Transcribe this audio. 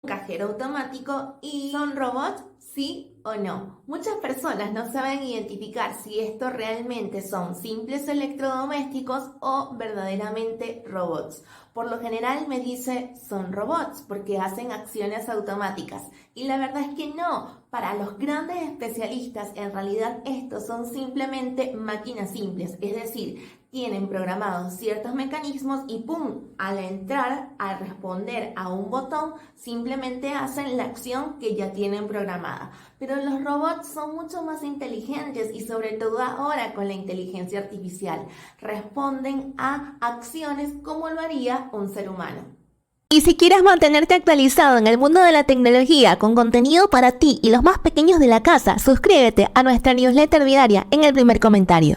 cajero automático y ¿son robots? ¿Sí o no? Muchas personas no saben identificar si estos realmente son simples electrodomésticos o verdaderamente robots. Por lo general me dice son robots porque hacen acciones automáticas y la verdad es que no. Para los grandes especialistas en realidad estos son simplemente máquinas simples, es decir, tienen programados ciertos mecanismos y ¡pum! Al entrar, al responder a un botón, simplemente hacen la acción que ya tienen programada. Pero los robots son mucho más inteligentes y sobre todo ahora con la inteligencia artificial, responden a acciones como lo haría un ser humano. Y si quieres mantenerte actualizado en el mundo de la tecnología con contenido para ti y los más pequeños de la casa, suscríbete a nuestra newsletter diaria en el primer comentario.